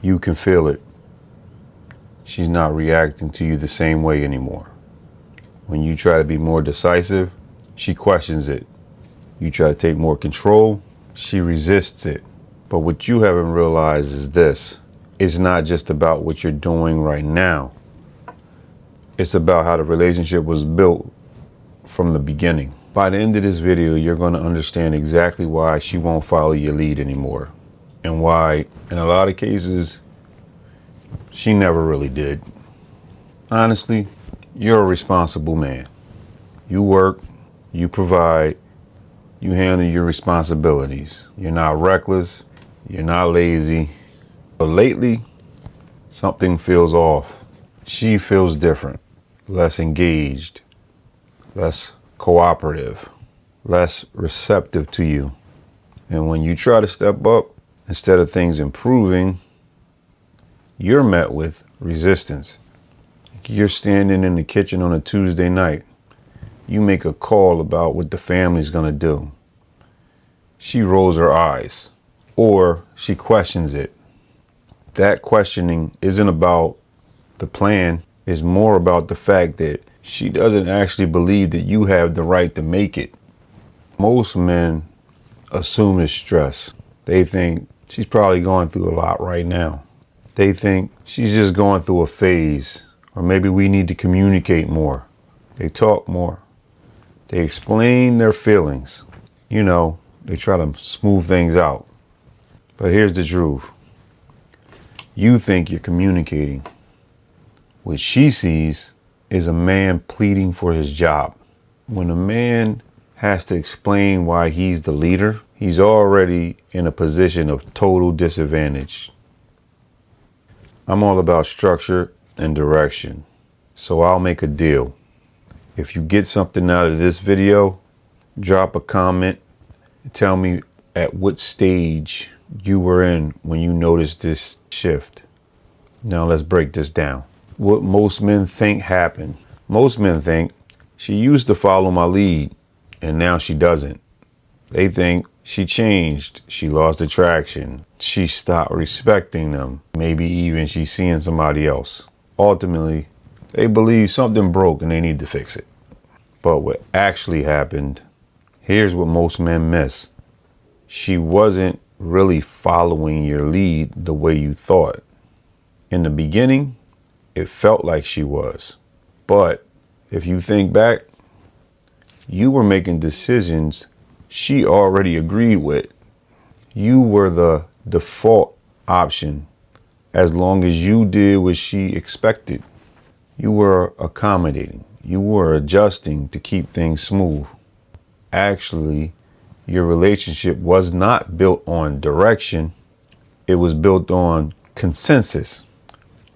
You can feel it. She's not reacting to you the same way anymore. When you try to be more decisive, she questions it. You try to take more control, she resists it. But what you haven't realized is this. It's not just about what you're doing right now. It's about how the relationship was built from the beginning. By the end of this video, you're going to understand exactly why she won't follow your lead anymore. And why, in a lot of cases, she never really did. Honestly, you're a responsible man. You work, you provide, you handle your responsibilities. You're not reckless, you're not lazy. But lately, something feels off. She feels different, less engaged, less cooperative, less receptive to you. And when you try to step up, instead of things improving, you're met with resistance. You're standing in the kitchen on a Tuesday night. You make a call about what the family's gonna do. She rolls her eyes, or she questions it. That questioning isn't about the plan, it's more about the fact that she doesn't actually believe that you have the right to make it. Most men assume it's stress. They think she's probably going through a lot right now. They think she's just going through a phase, or maybe we need to communicate more. They talk more. They explain their feelings. You know, they try to smooth things out. But here's the truth. You think you're communicating. What she sees is a man pleading for his job. When a man has to explain why he's the leader, he's already in a position of total disadvantage. I'm all about structure and direction, so I'll make a deal. If you get something out of this video, drop a comment and tell me at what stage you were in when you noticed this shift. Now let's break this down. What most men think happened. Most men think she used to follow my lead and now she doesn't. They think she changed, she lost attraction, she stopped respecting them, maybe even she's seeing somebody else. Ultimately, they believe something broke and they need to fix it. But what actually happened, here's what most men miss. She wasn't really following your lead the way you thought. In the beginning, it felt like she was. But if you think back, you were making decisions she already agreed with. You were the default option as long as you did what she expected. You were accommodating. You were adjusting to keep things smooth. Actually, your relationship was not built on direction. It was built on consensus.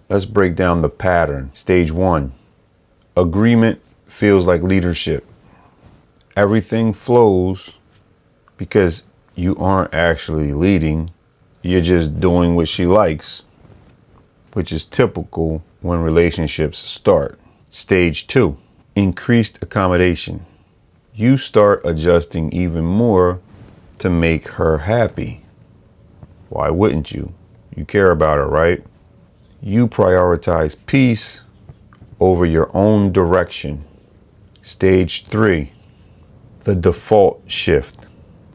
Let's break down the pattern. Stage 1. Agreement feels like leadership. Everything flows because you aren't actually leading. You're just doing what she likes, which is typical when relationships start. Stage 2. Increased accommodation. You start adjusting even more to make her happy. Why wouldn't you? You care about her, right? You prioritize peace over your own direction. Stage 3. The default shift.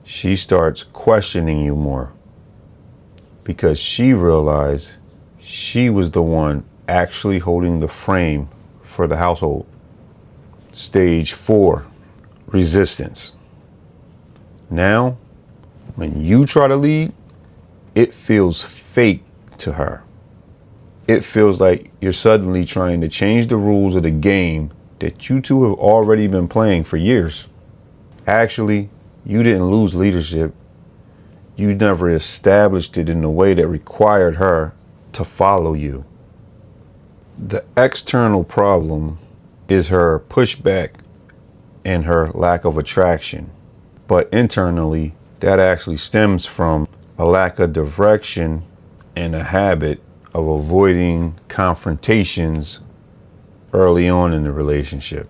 She starts questioning you more because she realized she was the one actually holding the frame for the household. Stage 4. Resistance. Now, when you try to lead, it feels fake to her. It feels like you're suddenly trying to change the rules of the game that you two have already been playing for years. Actually, you didn't lose leadership. You never established it in a way that required her to follow you. The external problem is her pushback and her lack of attraction. But internally, that actually stems from a lack of direction and a habit of avoiding confrontations early on in the relationship.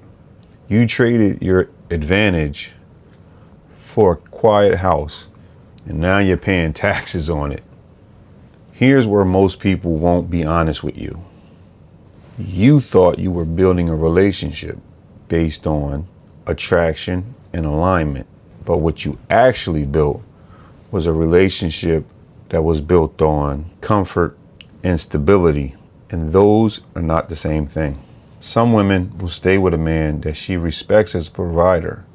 You traded your advantage for a quiet house, and now you're paying taxes on it. Here's where most people won't be honest with you. You thought you were building a relationship based on attraction and alignment, but what you actually built was a relationship that was built on comfort and stability, and those are not the same thing. Some women will stay with a man that she respects as a provider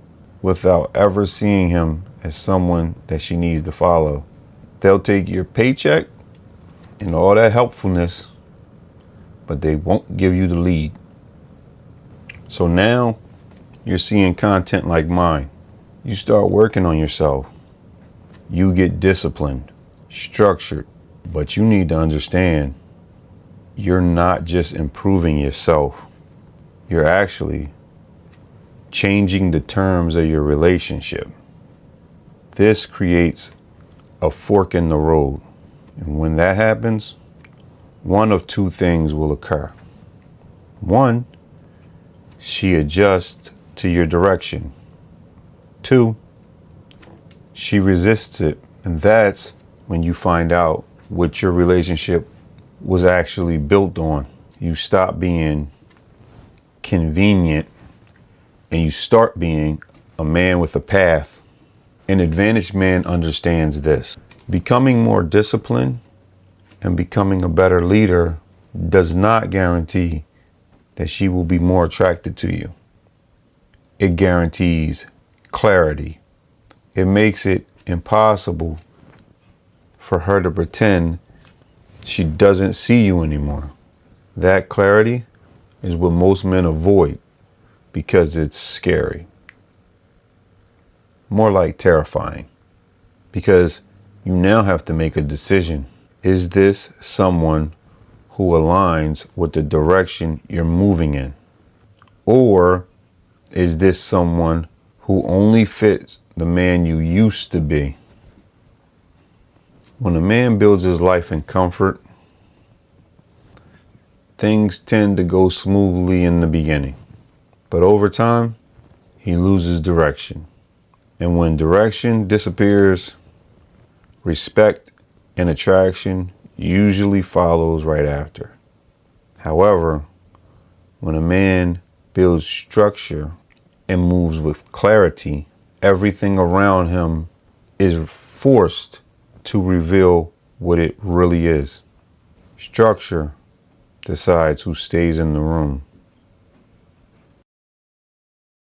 without ever seeing him as someone that she needs to follow. They'll take your paycheck and all that helpfulness, but they won't give you the lead. So now you're seeing content like mine. You start working on yourself. You get disciplined, structured, but you need to understand you're not just improving yourself. You're actually changing the terms of your relationship. This creates a fork in the road. And when that happens, one of two things will occur. One, she adjusts to your direction. Two, she resists it. And that's when you find out what your relationship was actually built on. You stop being convenient and you start being a man with a path. An advantaged man understands this. Becoming more disciplined and becoming a better leader does not guarantee that she will be more attracted to you. It guarantees clarity. It makes it impossible for her to pretend she doesn't see you anymore. That clarity is what most men avoid because it's scary. More like terrifying. Because you now have to make a decision. Is this someone who aligns with the direction you're moving in? Or is this someone who only fits the man you used to be? When a man builds his life in comfort, things tend to go smoothly in the beginning. But over time, he loses direction. And when direction disappears, respect and attraction usually follows right after. However, when a man builds structure and moves with clarity, everything around him is forced to reveal what it really is. Structure decides who stays in the room.